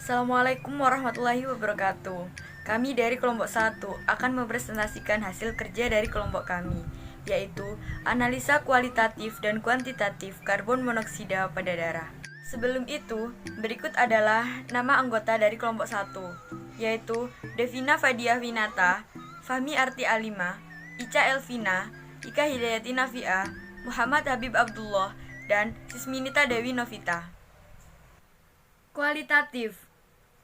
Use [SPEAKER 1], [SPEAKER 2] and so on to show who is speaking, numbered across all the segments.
[SPEAKER 1] Assalamualaikum warahmatullahi wabarakatuh. Kami dari kelompok 1 akan mempresentasikan hasil kerja dari kelompok kami, yaitu analisa kualitatif dan kuantitatif karbon monoksida pada darah. Sebelum itu, berikut adalah nama anggota dari kelompok 1, yaitu Devina Fadia Winata, Fahmi Arti Alima, Ica Elvina, Ika Hidayati Nafia, Muhammad Habib Abdullah, dan Sisminita Dewi Novita. Kualitatif: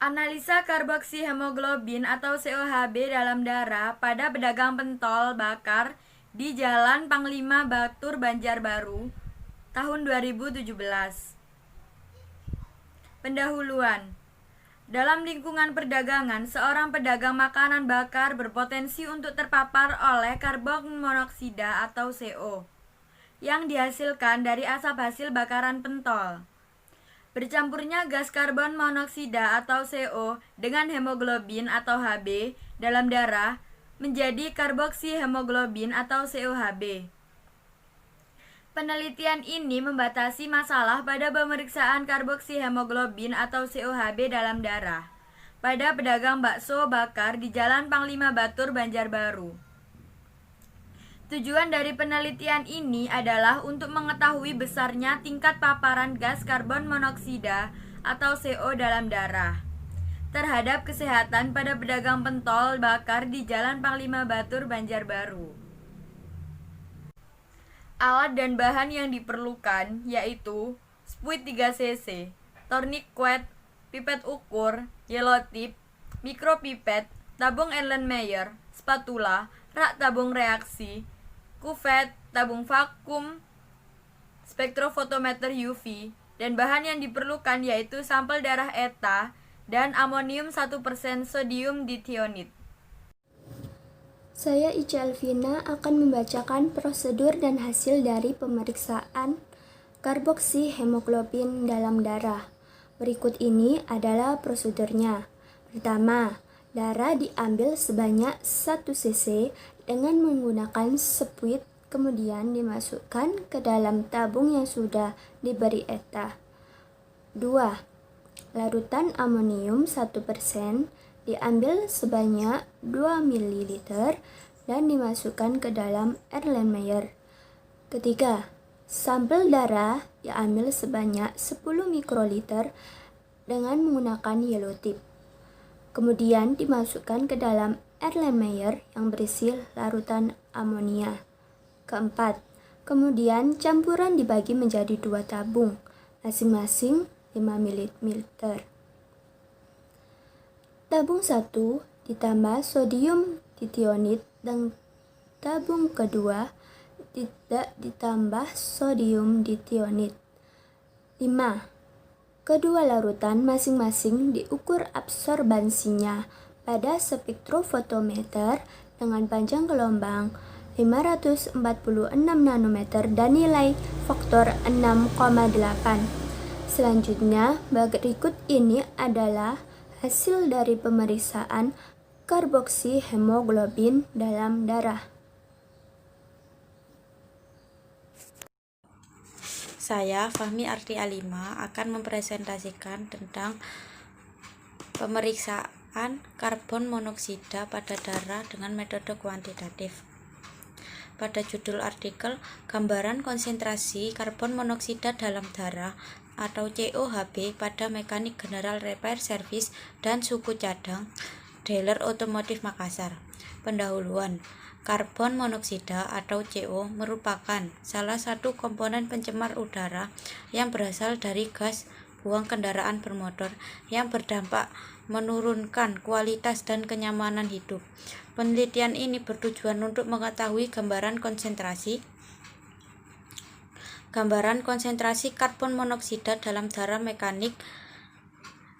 [SPEAKER 1] analisa karboksihemoglobin atau COHB dalam darah pada pedagang pentol bakar di Jalan Panglima Batur Banjarbaru tahun 2017. Pendahuluan. Dalam lingkungan perdagangan, seorang pedagang makanan bakar berpotensi untuk terpapar oleh karbon monoksida atau CO yang dihasilkan dari asap hasil bakaran pentol. Bercampurnya gas karbon monoksida atau CO dengan hemoglobin atau Hb dalam darah menjadi karboksihemoglobin atau COHB. Penelitian ini membatasi masalah pada pemeriksaan karboksihemoglobin atau COHB dalam darah pada pedagang bakso bakar di Jalan Panglima Batur Banjarbaru. Tujuan dari penelitian ini adalah untuk mengetahui besarnya tingkat paparan gas karbon monoksida atau CO dalam darah terhadap kesehatan pada pedagang pentol bakar di Jalan Panglima Batur Banjarbaru. Alat dan bahan yang diperlukan yaitu spuit 3 cc, tourniquet, pipet ukur, yellow tip, mikropipet, tabung Erlenmeyer, spatula, rak tabung reaksi, kuvet, tabung vakum, spektrofotometer UV, dan bahan yang diperlukan yaitu sampel darah ETA dan amonium 1% sodium dithionit.
[SPEAKER 2] Saya Ica Elvina akan membacakan prosedur dan hasil dari pemeriksaan karboksihemoglobin dalam darah. Berikut ini adalah prosedurnya. Pertama, darah diambil sebanyak 1 cc dengan menggunakan spuit, kemudian dimasukkan ke dalam tabung yang sudah diberi ETA. 2. Larutan amonium 1% diambil sebanyak 2 ml dan dimasukkan ke dalam Erlenmeyer. Ketiga, sampel darah diambil sebanyak 10 mikroliter dengan menggunakan yellow tip. Kemudian dimasukkan ke dalam Erlenmeyer yang berisi larutan amonia. Keempat, kemudian campuran dibagi menjadi 2 tabung, masing-masing 5 ml. Tabung 1 ditambah sodium dithionit dan tabung kedua tidak ditambah sodium dithionit. 5. Kedua larutan masing-masing diukur absorbansinya pada spektrofotometer dengan panjang gelombang 546 nanometer dan nilai faktor 6,8. Selanjutnya, berikut ini adalah hasil dari pemeriksaan karboksihemoglobin dalam darah.
[SPEAKER 3] Saya, Fahmi Arti Alima, akan mempresentasikan tentang pemeriksaan karbon monoksida pada darah dengan metode kuantitatif. Pada judul artikel, gambaran konsentrasi karbon monoksida dalam darah atau COHB pada mekanik General Repair Service dan suku cadang Dealer Otomotif Makassar. Pendahuluan. Karbon monoksida atau CO merupakan salah satu komponen pencemar udara yang berasal dari gas buang kendaraan bermotor yang berdampak menurunkan kualitas dan kenyamanan hidup. Penelitian ini bertujuan untuk mengetahui gambaran konsentrasi karbon monoksida dalam darah mekanik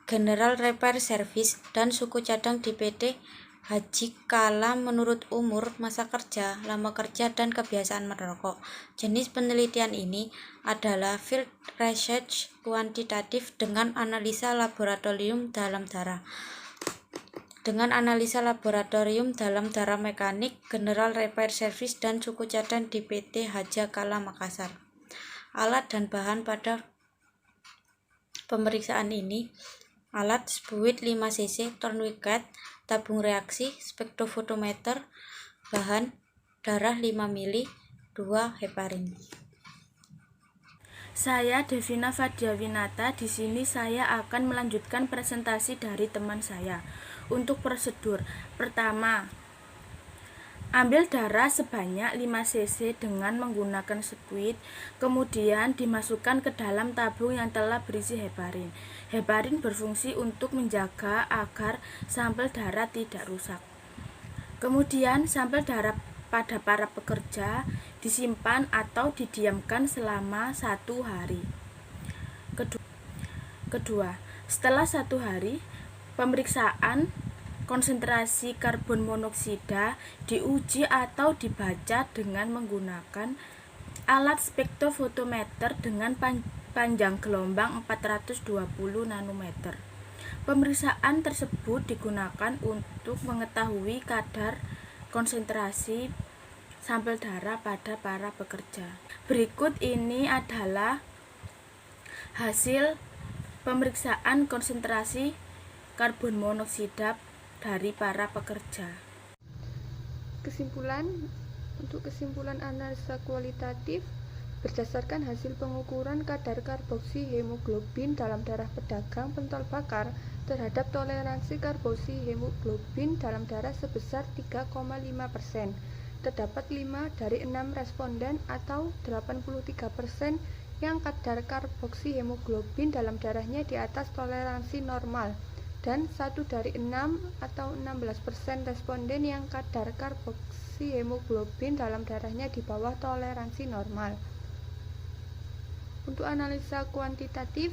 [SPEAKER 3] General Repair Service dan suku cadang di PT Haji Kala menurut umur, masa kerja, lama kerja, dan kebiasaan merokok. Jenis penelitian ini adalah field research kuantitatif dengan analisa laboratorium dalam darah. Dengan analisa laboratorium dalam darah mekanik General Repair Service dan suku cadang di PT Haja Kala Makassar. Alat dan bahan pada pemeriksaan ini alat spuit 5 cc, tourniquet, tabung reaksi, spektrofotometer, bahan darah 5 ml, 2 heparin.
[SPEAKER 4] Saya Devina Fadiawinata. Di sini saya akan melanjutkan presentasi dari teman saya. Untuk prosedur, pertama, ambil darah sebanyak 5 cc dengan menggunakan spuit, kemudian dimasukkan ke dalam tabung yang telah berisi heparin. Heparin berfungsi untuk menjaga agar sampel darah tidak rusak. Kemudian sampel darah pada para pekerja disimpan atau didiamkan selama 1 hari. Kedua, setelah 1 hari, pemeriksaan konsentrasi karbon monoksida diuji atau dibaca dengan menggunakan alat spektrofotometer dengan panjang gelombang 420 nanometer. Pemeriksaan tersebut digunakan untuk mengetahui kadar konsentrasi sampel darah pada para pekerja. Berikut ini adalah hasil pemeriksaan konsentrasi karbon monoksida dari para pekerja.
[SPEAKER 5] Untuk kesimpulan analisa kualitatif, berdasarkan hasil pengukuran kadar karboksi hemoglobin dalam darah pedagang pentol bakar terhadap toleransi karboksi hemoglobin dalam darah sebesar 3,5%, terdapat 5 dari 6 responden atau 83% yang kadar karboksi hemoglobin dalam darahnya di atas toleransi normal, dan 1 dari 6 atau 16% responden yang kadar karboksi hemoglobin dalam darahnya di bawah toleransi normal. Untuk analisa kuantitatif,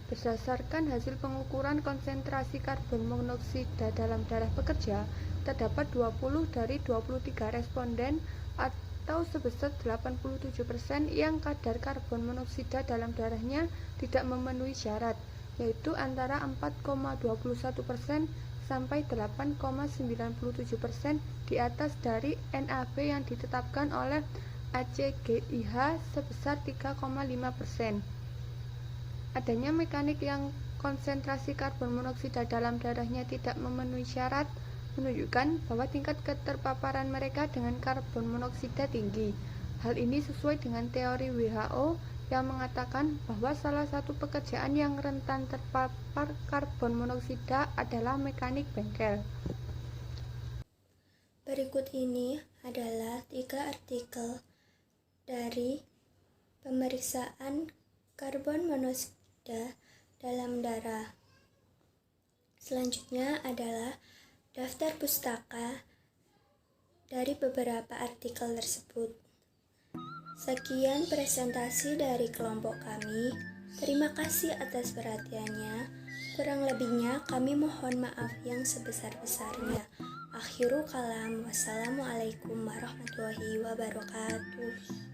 [SPEAKER 5] berdasarkan hasil pengukuran konsentrasi karbon monoksida dalam darah pekerja, terdapat 20 dari 23 responden atau sebesar 87% yang kadar karbon monoksida dalam darahnya tidak memenuhi syarat, yaitu antara 4,21% sampai 8,97% di atas dari NAB yang ditetapkan oleh ACGIH sebesar 3,5%. Adanya mekanik yang konsentrasi karbon monoksida dalam darahnya tidak memenuhi syarat menunjukkan bahwa tingkat keterpaparan mereka dengan karbon monoksida tinggi. Hal ini sesuai dengan teori WHO yang mengatakan bahwa salah satu pekerjaan yang rentan terpapar karbon monoksida adalah mekanik bengkel.
[SPEAKER 2] Berikut ini adalah 3 artikel dari pemeriksaan karbon monoksida dalam darah. Selanjutnya adalah daftar pustaka dari beberapa artikel tersebut. Sekian presentasi dari kelompok kami. Terima kasih atas perhatiannya. Kurang lebihnya kami mohon maaf yang sebesar-besarnya. Akhirul kalam. Wassalamualaikum warahmatullahi wabarakatuh.